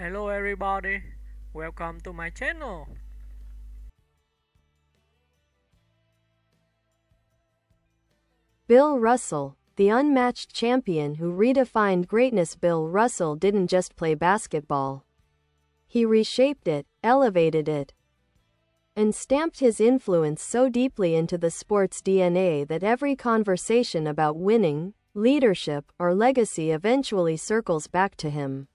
Hello everybody, welcome to my channel. Bill Russell, the unmatched champion who redefined greatness. Bill Russell didn't just play basketball. He reshaped it, elevated it, and stamped his influence so deeply into the sport's DNA that every conversation about winning, leadership, or legacy eventually circles back to him.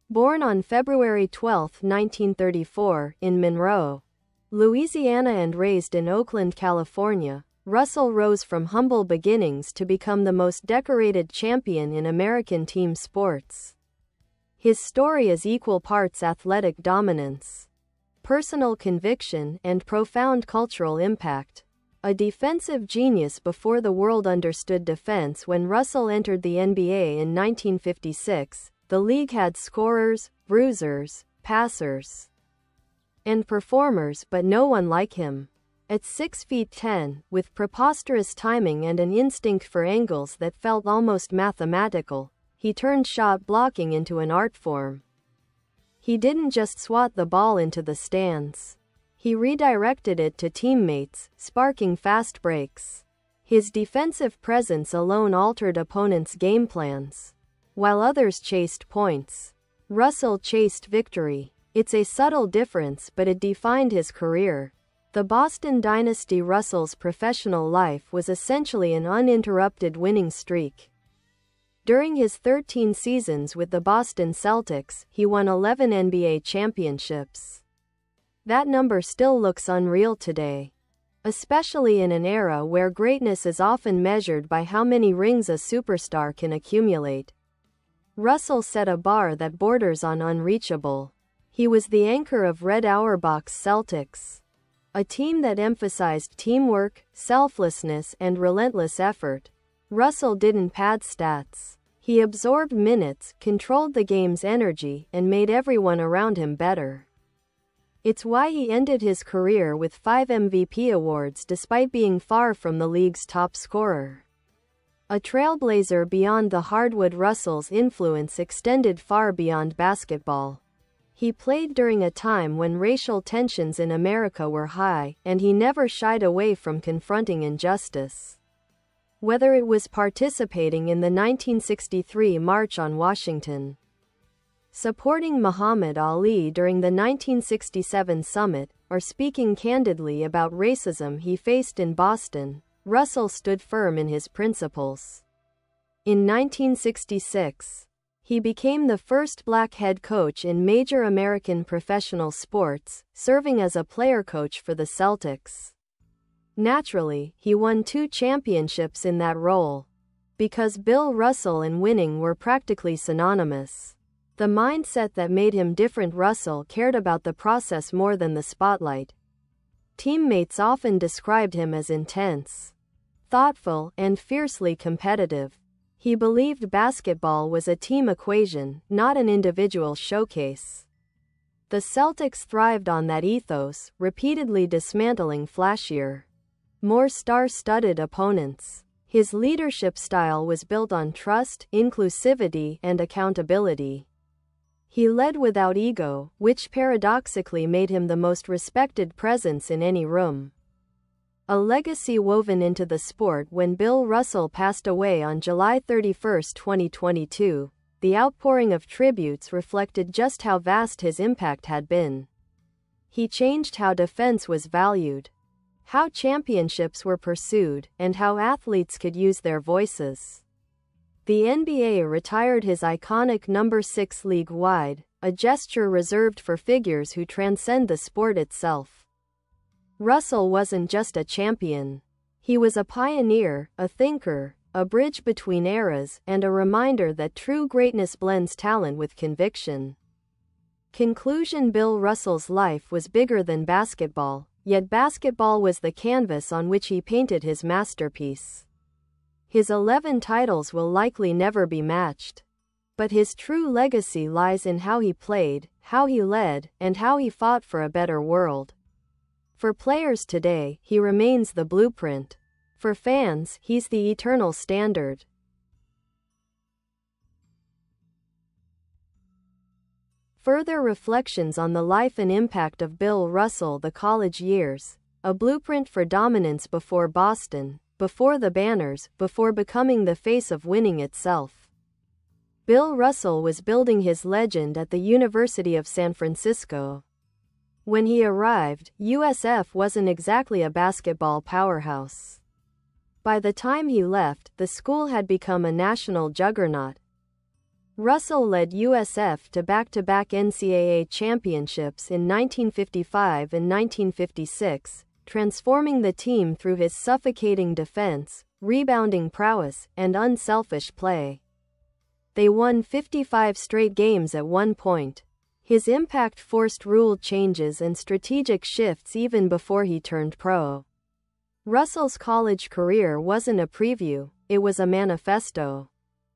Born on February 12, 1934, in Monroe, Louisiana and raised in Oakland, California, Russell rose from humble beginnings to become the most decorated champion in American team sports. His story is equal parts athletic dominance, personal conviction, and profound cultural impact. A defensive genius before the world understood defense. When Russell entered the NBA in 1956, the league had scorers, bruisers, passers, and performers, but no one like him. At 6 feet 10, with preposterous timing and an instinct for angles that felt almost mathematical, he turned shot blocking into an art form. He didn't just swat the ball into the stands. He redirected it to teammates, sparking fast breaks. His defensive presence alone altered opponents' game plans. While others chased points, Russell chased victory. It's a subtle difference, but it defined his career. The Boston dynasty. Russell's professional life was essentially an uninterrupted winning streak. During his 13 seasons with the Boston Celtics, he won 11 NBA championships. That number still looks unreal today, especially in an era where greatness is often measured by how many rings a superstar can accumulate. Russell set a bar that borders on unreachable. He was the anchor of Red Auerbach's Celtics, a team that emphasized teamwork, selflessness, and relentless effort. Russell didn't pad stats. He absorbed minutes, controlled the game's energy, and made everyone around him better. It's why he ended his career with 5 MVP awards despite being far from the league's top scorer. A trailblazer beyond the hardwood. Russell's influence extended far beyond basketball. He played during a time when racial tensions in America were high, and he never shied away from confronting injustice. Whether it was participating in the 1963 March on Washington, supporting Muhammad Ali during the 1967 summit, or speaking candidly about racism he faced in Boston, Russell stood firm in his principles. In 1966, he became the first black head coach in major American professional sports, serving as a player coach for the Celtics. Naturally, he won 2 championships in that role. Because Bill Russell and winning were practically synonymous. The mindset that made him different. Russell cared about the process more than the spotlight. Teammates often described him as intense, thoughtful, and fiercely competitive. He believed basketball was a team equation, not an individual showcase. The Celtics thrived on that ethos, repeatedly dismantling flashier, more star-studded opponents. His leadership style was built on trust, inclusivity, and accountability. He led without ego, which paradoxically made him the most respected presence in any room. A legacy woven into the sport. When Bill Russell passed away on July 31, 2022, the outpouring of tributes reflected just how vast his impact had been. He changed how defense was valued, how championships were pursued, and how athletes could use their voices. The NBA retired his iconic number 6 league-wide, a gesture reserved for figures who transcend the sport itself. Russell wasn't just a champion. He was a pioneer, a thinker, a bridge between eras, and a reminder that true greatness blends talent with conviction. Conclusion. Bill Russell's life was bigger than basketball, yet basketball was the canvas on which he painted his masterpiece. His 11 titles will likely never be matched. But his true legacy lies in how he played, how he led, and how he fought for a better world. For players today, he remains the blueprint. For fans, he's the eternal standard. Further reflections on the life and impact of Bill Russell. The college years, a blueprint for dominance before Boston, before the banners, before becoming the face of winning itself. Bill Russell was building his legend at the University of San Francisco. When he arrived, USF wasn't exactly a basketball powerhouse. By the time he left, the school had become a national juggernaut. Russell led USF to back-to-back NCAA championships in 1955 and 1956, transforming the team through his suffocating defense, rebounding prowess, and unselfish play. They won 55 straight games at one point. His impact forced rule changes and strategic shifts even before he turned pro. Russell's college career wasn't a preview, it was a manifesto.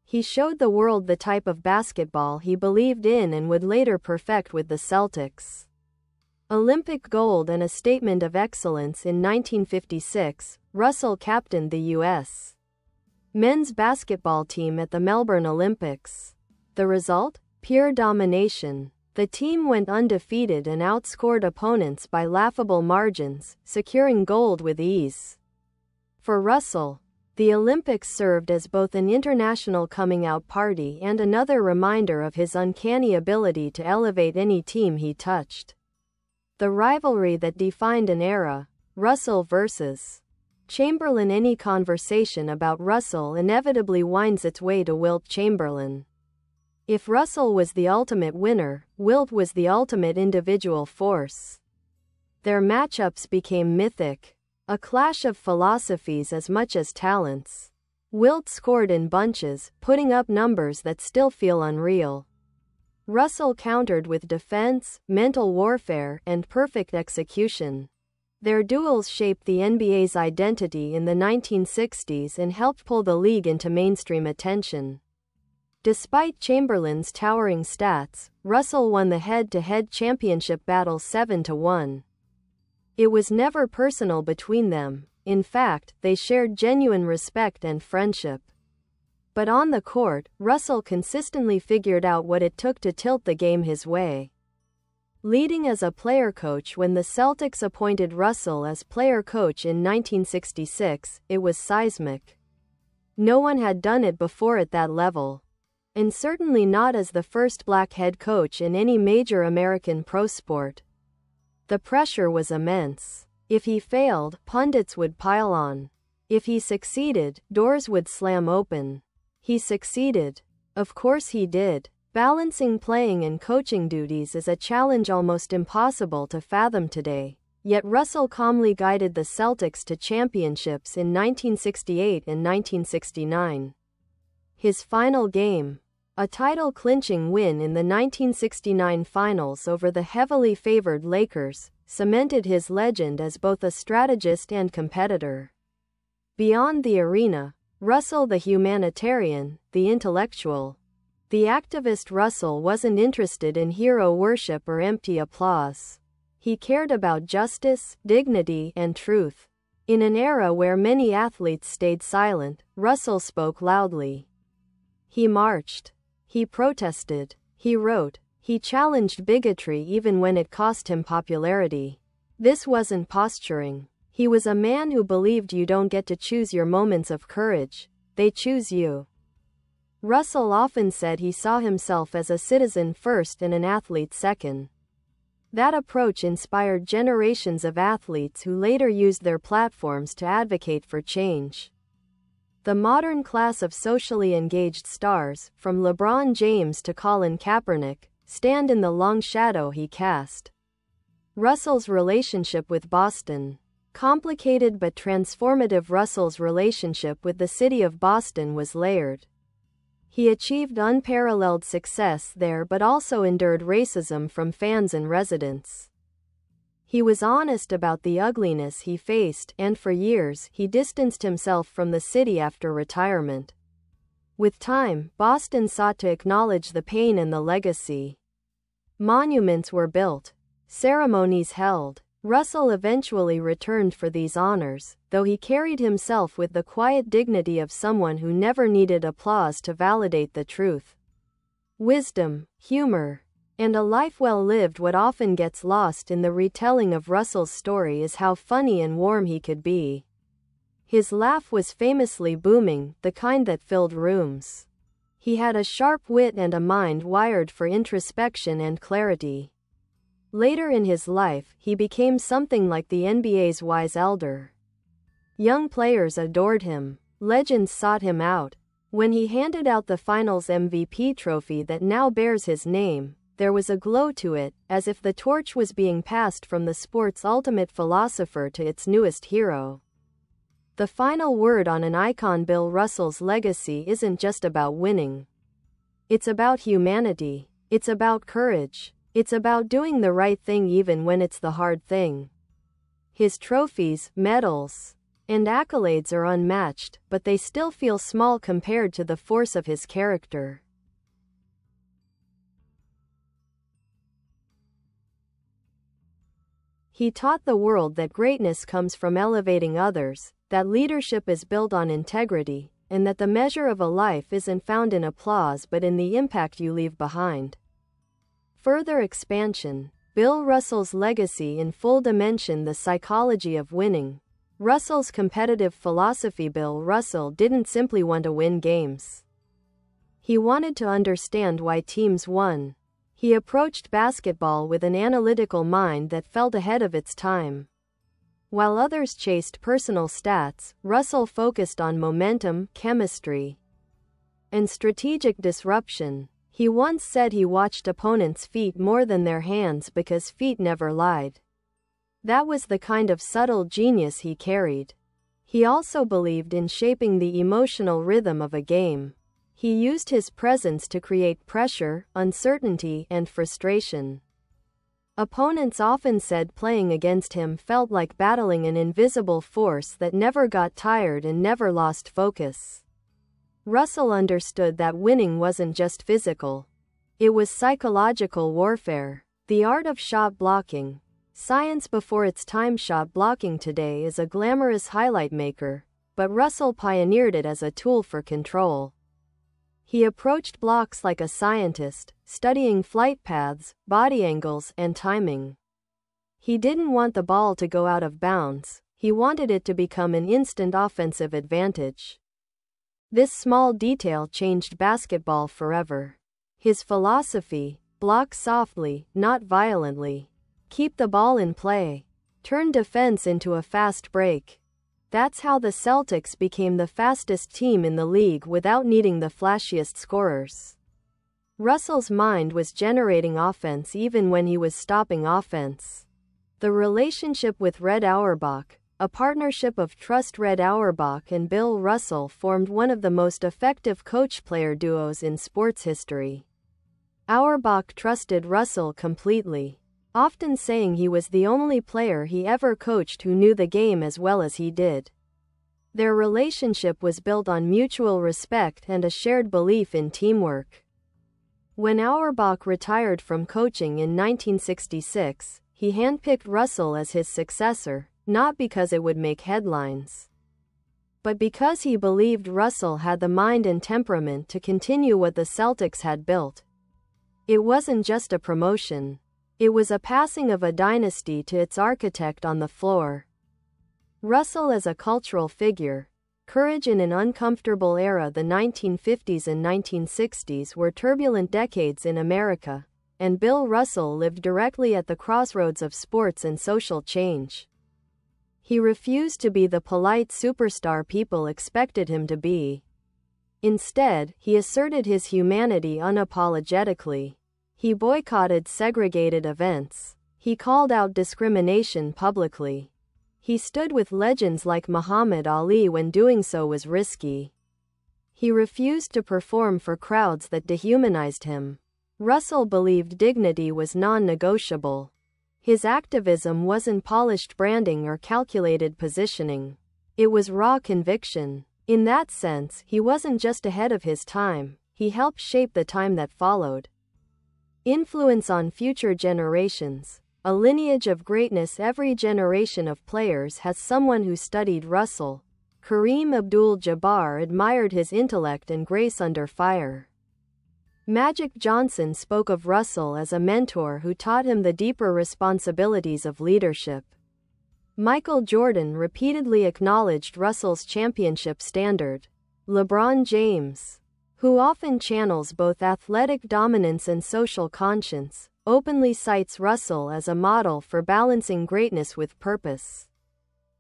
He showed the world the type of basketball he believed in and would later perfect with the Celtics. Olympic gold and a statement of excellence in 1956, Russell captained the U.S. men's basketball team at the Melbourne Olympics. The result? Pure domination. The team went undefeated and outscored opponents by laughable margins, securing gold with ease. For Russell, the Olympics served as both an international coming-out party and another reminder of his uncanny ability to elevate any team he touched. The rivalry that defined an era, Russell versus Chamberlain. Any conversation about Russell inevitably winds its way to Wilt Chamberlain. If Russell was the ultimate winner, Wilt was the ultimate individual force. Their matchups became mythic, a clash of philosophies as much as talents. Wilt scored in bunches, putting up numbers that still feel unreal. Russell countered with defense, mental warfare, and perfect execution. Their duels shaped the NBA's identity in the 1960s and helped pull the league into mainstream attention. Despite Chamberlain's towering stats, Russell won the head-to-head championship battle 7-1. It was never personal between them. In fact, they shared genuine respect and friendship. But on the court, Russell consistently figured out what it took to tilt the game his way. Leading as a player coach. When the Celtics appointed Russell as player coach in 1966, it was seismic. No one had done it before at that level. And certainly not as the first black head coach in any major American pro sport. The pressure was immense. If he failed, pundits would pile on. If he succeeded, doors would slam open. He succeeded. Of course he did. Balancing playing and coaching duties is a challenge almost impossible to fathom today. Yet Russell calmly guided the Celtics to championships in 1968 and 1969. His final game, a title-clinching win in the 1969 finals over the heavily favored Lakers, cemented his legend as both a strategist and competitor. Beyond the arena, Russell the humanitarian, the intellectual, the activist. Russell wasn't interested in hero worship or empty applause. He cared about justice, dignity, and truth. In an era where many athletes stayed silent, Russell spoke loudly. He marched. He protested. He wrote. He challenged bigotry even when it cost him popularity. This wasn't posturing. He was a man who believed you don't get to choose your moments of courage, they choose you. Russell often said he saw himself as a citizen first and an athlete second. That approach inspired generations of athletes who later used their platforms to advocate for change. The modern class of socially engaged stars, from LeBron James to Colin Kaepernick, stand in the long shadow he cast. Russell's relationship with Boston. Complicated but transformative. Russell's relationship with the city of Boston was layered. He achieved unparalleled success there but also endured racism from fans and residents. He was honest about the ugliness he faced, and for years he distanced himself from the city after retirement. With time, Boston sought to acknowledge the pain and the legacy. Monuments were built, ceremonies held. Russell eventually returned for these honors, though he carried himself with the quiet dignity of someone who never needed applause to validate the truth. Wisdom, humor, And a life well lived. What often gets lost in the retelling of Russell's story is how funny and warm he could be. His laugh was famously booming, the kind that filled rooms. He had a sharp wit and a mind wired for introspection and clarity. Later in his life, he became something like the NBA's wise elder. Young players adored him. Legends sought him out. When he handed out the Finals MVP trophy that now bears his name, there was a glow to it, as if the torch was being passed from the sport's ultimate philosopher to its newest hero. The final word on an icon. Bill Russell's legacy isn't just about winning. It's about humanity. It's about courage. It's about doing the right thing even when it's the hard thing. His trophies, medals, and accolades are unmatched, but they still feel small compared to the force of his character. He taught the world that greatness comes from elevating others, that leadership is built on integrity, and that the measure of a life isn't found in applause but in the impact you leave behind. Further expansion. Bill Russell's legacy in full dimension. The psychology of winning. Russell's competitive philosophy. Bill Russell didn't simply want to win games. He wanted to understand why teams won. He approached basketball with an analytical mind that felt ahead of its time. While others chased personal stats, Russell focused on momentum, chemistry, and strategic disruption. He once said he watched opponents' feet more than their hands because feet never lied. That was the kind of subtle genius he carried. He also believed in shaping the emotional rhythm of a game. He used his presence to create pressure, uncertainty, and frustration. Opponents often said playing against him felt like battling an invisible force that never got tired and never lost focus. Russell understood that winning wasn't just physical. It was psychological warfare. The art of shot blocking. Science before its time. Shot blocking today is a glamorous highlight maker, but Russell pioneered it as a tool for control. He approached blocks like a scientist, studying flight paths, body angles, and timing. He didn't want the ball to go out of bounds. He wanted it to become an instant offensive advantage. This small detail changed basketball forever. His philosophy: block softly, not violently. Keep the ball in play. Turn defense into a fast break. That's how the Celtics became the fastest team in the league without needing the flashiest scorers. Russell's mind was generating offense even when he was stopping offense. The relationship with Red Auerbach, a partnership of trust. Red Auerbach and Bill Russell formed one of the most effective coach-player duos in sports history. Auerbach trusted Russell completely, often saying he was the only player he ever coached who knew the game as well as he did. Their relationship was built on mutual respect and a shared belief in teamwork. When Auerbach retired from coaching in 1966, he handpicked Russell as his successor, not because it would make headlines, but because he believed Russell had the mind and temperament to continue what the Celtics had built. It wasn't just a promotion. It was a passing of a dynasty to its architect on the floor. Russell as a cultural figure. Courage in an uncomfortable era. The 1950s and 1960s were turbulent decades in America, and Bill Russell lived directly at the crossroads of sports and social change. He refused to be the polite superstar people expected him to be. Instead, he asserted his humanity unapologetically. He boycotted segregated events. He called out discrimination publicly. He stood with legends like Muhammad Ali when doing so was risky. He refused to perform for crowds that dehumanized him. Russell believed dignity was non-negotiable. His activism wasn't polished branding or calculated positioning. It was raw conviction. In that sense, he wasn't just ahead of his time. He helped shape the time that followed. Influence on future generations. A lineage of greatness. Every generation of players has someone who studied Russell. Kareem Abdul-Jabbar admired his intellect and grace under fire. Magic Johnson spoke of Russell as a mentor who taught him the deeper responsibilities of leadership. Michael Jordan repeatedly acknowledged Russell's championship standard. LeBron James, who often channels both athletic dominance and social conscience, openly cites Russell as a model for balancing greatness with purpose.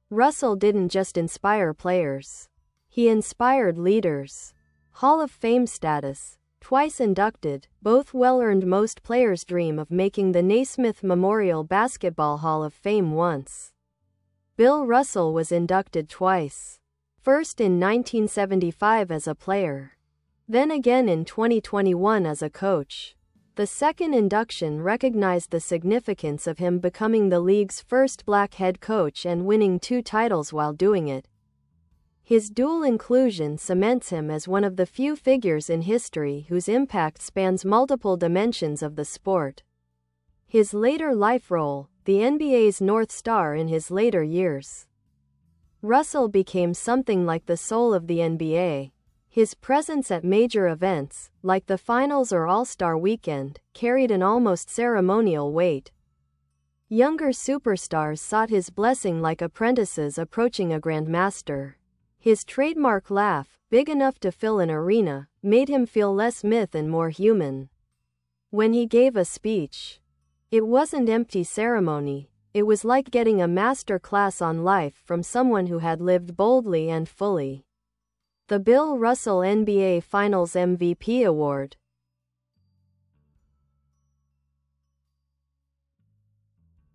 Russell didn't just inspire players. He inspired leaders. Hall of Fame status, twice inducted, both well-earned. Most players dream of making the Naismith Memorial Basketball Hall of Fame once. Bill Russell was inducted twice. First in 1975 as a player. Then again in 2021 as a coach. The second induction recognized the significance of him becoming the league's first black head coach and winning 2 titles while doing it. His dual inclusion cements him as one of the few figures in history whose impact spans multiple dimensions of the sport. His later life role, the NBA's North Star in his later years. Russell became something like the soul of the NBA. His presence at major events, like the Finals or All-Star Weekend, carried an almost ceremonial weight. Younger superstars sought his blessing like apprentices approaching a grandmaster. His trademark laugh, big enough to fill an arena, made him feel less myth and more human. When he gave a speech, it wasn't empty ceremony. It was like getting a master class on life from someone who had lived boldly and fully. The Bill Russell NBA Finals MVP Award.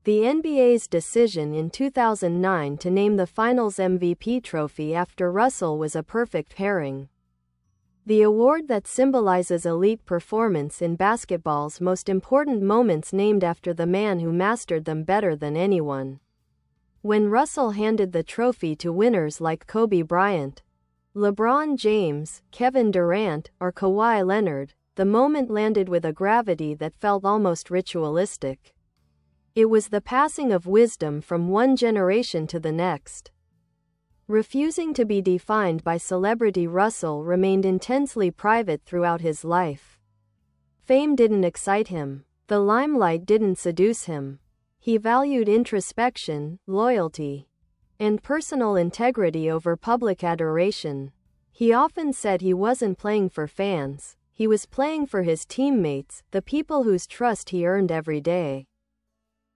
The NBA's decision in 2009 to name the Finals MVP trophy after Russell was a perfect pairing. The award that symbolizes elite performance in basketball's most important moments named after the man who mastered them better than anyone. When Russell handed the trophy to winners like Kobe Bryant, LeBron James, Kevin Durant, or Kawhi Leonard, the moment landed with a gravity that felt almost ritualistic. It was the passing of wisdom from one generation to the next. Refusing to be defined by celebrity, Russell remained intensely private throughout his life. Fame didn't excite him. The limelight didn't seduce him. He valued introspection, loyalty, and personal integrity over public adoration. He often said he wasn't playing for fans, he was playing for his teammates, the people whose trust he earned every day.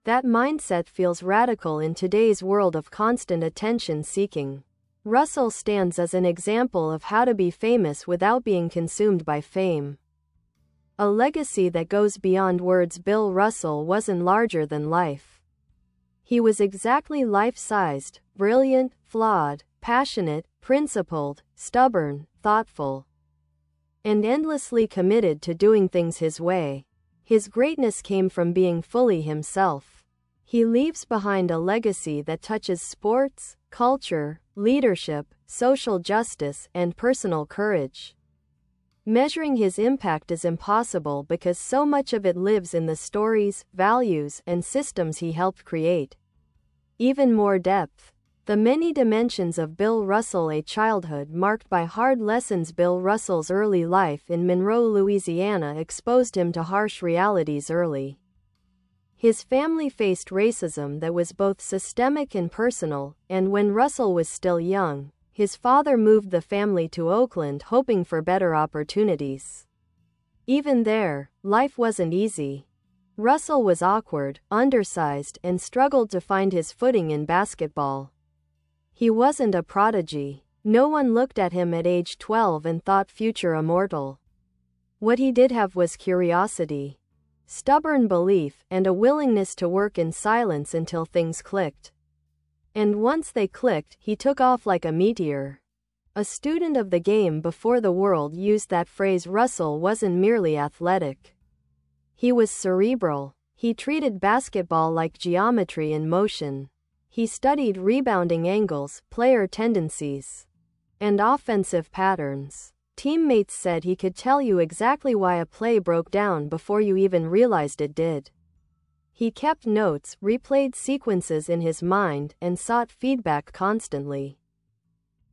That mindset feels radical in today's world of constant attention-seeking. Russell stands as an example of how to be famous without being consumed by fame. A legacy that goes beyond words. Bill Russell wasn't larger than life. He was exactly life-sized, brilliant, flawed, passionate, principled, stubborn, thoughtful, and endlessly committed to doing things his way. His greatness came from being fully himself. He leaves behind a legacy that touches sports, culture, leadership, social justice, and personal courage. Measuring his impact is impossible because so much of it lives in the stories, values, and systems he helped create. Even more depth. The many dimensions of Bill Russell. A childhood marked by hard lessons. Bill Russell's early life in Monroe, Louisiana exposed him to harsh realities early. His family faced racism that was both systemic and personal, and when Russell was still young, his father moved the family to Oakland hoping for better opportunities. Even there, life wasn't easy. Russell was awkward, undersized, and struggled to find his footing in basketball. He wasn't a prodigy. No one looked at him at age 12 and thought future immortal. What he did have was curiosity, stubborn belief, and a willingness to work in silence until things clicked. And once they clicked, he took off like a meteor. A student of the game before the world used that phrase. Russell wasn't merely athletic. He was cerebral. He treated basketball like geometry in motion. He studied rebounding angles, player tendencies, and offensive patterns. Teammates said he could tell you exactly why a play broke down before you even realized it did. He kept notes, replayed sequences in his mind, and sought feedback constantly.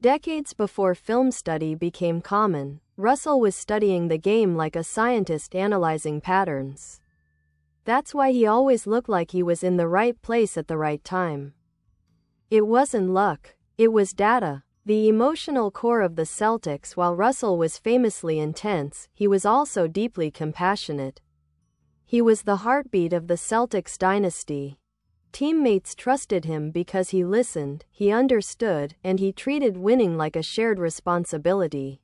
Decades before film study became common, Russell was studying the game like a scientist analyzing patterns. That's why he always looked like he was in the right place at the right time. It wasn't luck, it was data. The emotional core of the Celtics. While Russell was famously intense, he was also deeply compassionate. He was the heartbeat of the Celtics dynasty. Teammates trusted him because he listened, he understood, and he treated winning like a shared responsibility.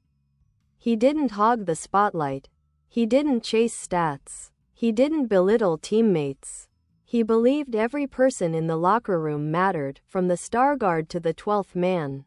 He didn't hog the spotlight. He didn't chase stats. He didn't belittle teammates. He believed every person in the locker room mattered, from the star guard to the 12th man.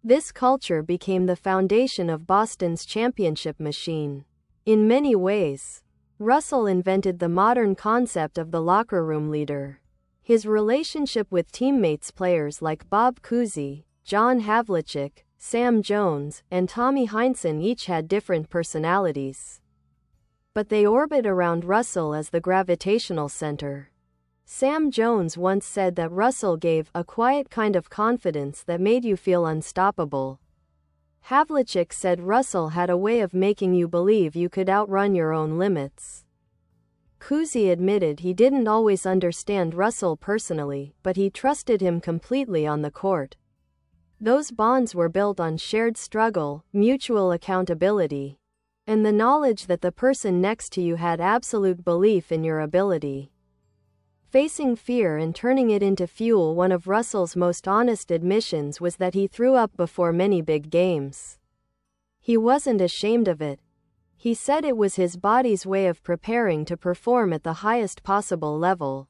This culture became the foundation of Boston's championship machine. In many ways, Russell invented the modern concept of the locker room leader. His relationship with teammates, players like Bob Cousy, John Havlicek, Sam Jones, and Tommy Heinsohn, each had different personalities. But they orbit around Russell as the gravitational center. Sam Jones once said that Russell gave a quiet kind of confidence that made you feel unstoppable. Havlicek said Russell had a way of making you believe you could outrun your own limits. Cousy admitted he didn't always understand Russell personally, but he trusted him completely on the court. Those bonds were built on shared struggle, mutual accountability, and the knowledge that the person next to you had absolute belief in your ability. Facing fear and turning it into fuel. One of Russell's most honest admissions was that he threw up before many big games. He wasn't ashamed of it. He said it was his body's way of preparing to perform at the highest possible level.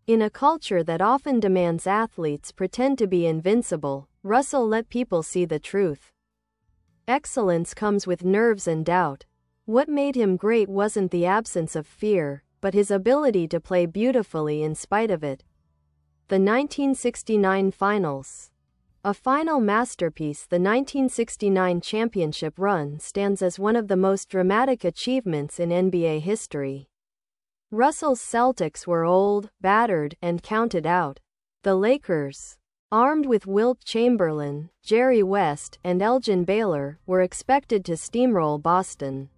In a culture that often demands athletes pretend to be invincible, Russell let people see the truth. Excellence comes with nerves and doubt. What made him great wasn't the absence of fear, but his ability to play beautifully in spite of it. The 1969 Finals. A final masterpiece, the 1969 championship run stands as one of the most dramatic achievements in NBA history. Russell's Celtics were old, battered, and counted out. The Lakers, armed with Wilt Chamberlain, Jerry West, and Elgin Baylor, were expected to steamroll Boston.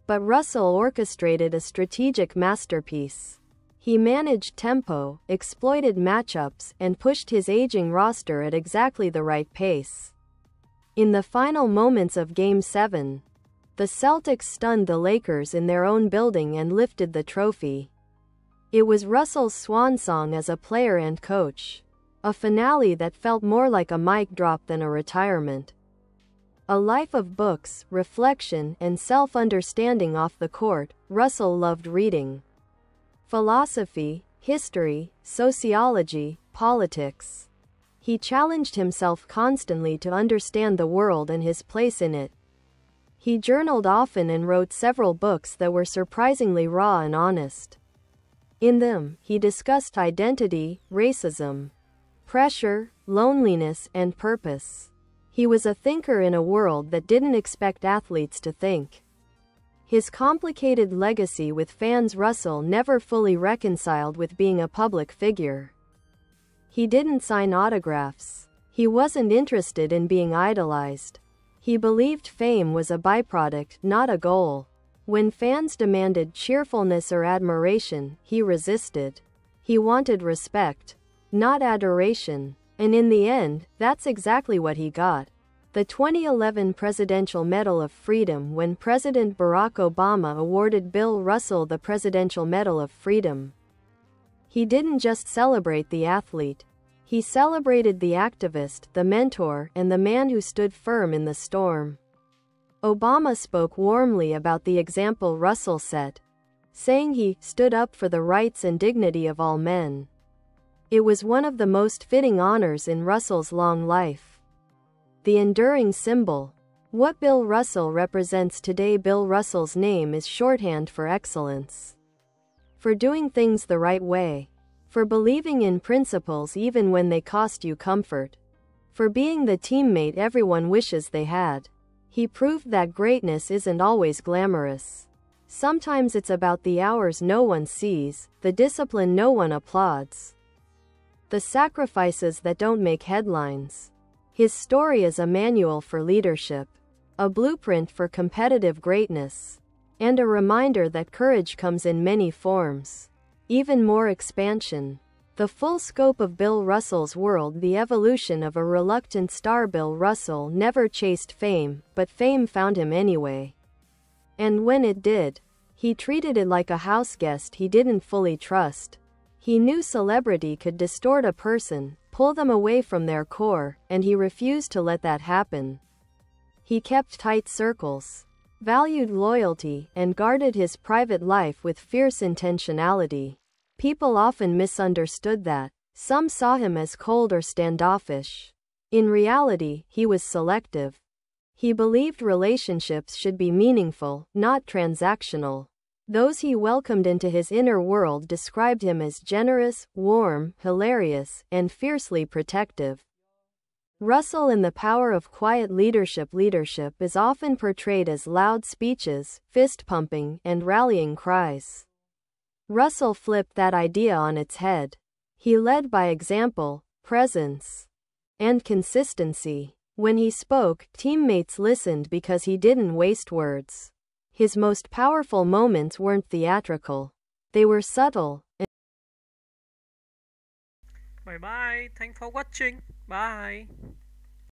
But Russell orchestrated a strategic masterpiece. He managed tempo, exploited matchups, and pushed his aging roster at exactly the right pace. In the final moments of Game 7, the Celtics stunned the Lakers in their own building and lifted the trophy. It was Russell's swan song as a player and coach. A finale that felt more like a mic drop than a retirement. A life of books, reflection, and self-understanding off the court. Russell loved reading philosophy, history, sociology, politics. He challenged himself constantly to understand the world and his place in it. He journaled often and wrote several books that were surprisingly raw and honest. In them, he discussed identity, racism, pressure, loneliness, and purpose. He was a thinker in a world that didn't expect athletes to think. His complicated legacy with fans. Russell never fully reconciled with being a public figure. He didn't sign autographs. He wasn't interested in being idolized. He believed fame was a byproduct, not a goal. When fans demanded cheerfulness or admiration, he resisted. He wanted respect, not adoration. And in the end, that's exactly what he got. The 2011 Presidential Medal of Freedom. When President Barack Obama awarded Bill Russell the Presidential Medal of Freedom, he didn't just celebrate the athlete. He celebrated the activist, the mentor, and the man who stood firm in the storm. Obama spoke warmly about the example Russell set, saying he stood up for the rights and dignity of all men. It was one of the most fitting honors in Russell's long life. The enduring symbol. What Bill Russell represents today. Bill Russell's name is shorthand for excellence. For doing things the right way. For believing in principles even when they cost you comfort. For being the teammate everyone wishes they had. He proved that greatness isn't always glamorous. Sometimes it's about the hours no one sees, the discipline no one applauds, The sacrifices that don't make headlines. His story is a manual for leadership, a blueprint for competitive greatness, and a reminder that courage comes in many forms. Even more expansion. The full scope of Bill Russell's world. The evolution of a reluctant star. Bill Russell never chased fame, but fame found him anyway. And when it did, he treated it like a house guest he didn't fully trust. He knew celebrity could distort a person, pull them away from their core, and he refused to let that happen. He kept tight circles, valued loyalty, and guarded his private life with fierce intentionality. People often misunderstood that. Some saw him as cold or standoffish. In reality, he was selective. He believed relationships should be meaningful, not transactional. Those he welcomed into his inner world described him as generous, warm, hilarious, and fiercely protective. Russell in The Power of Quiet Leadership. Leadership is often portrayed as loud speeches, fist-pumping, and rallying cries. Russell flipped that idea on its head. He led by example, presence, and consistency. When he spoke, teammates listened because he didn't waste words. His most powerful moments weren't theatrical. They were subtle. Bye bye. Thanks for watching. Bye.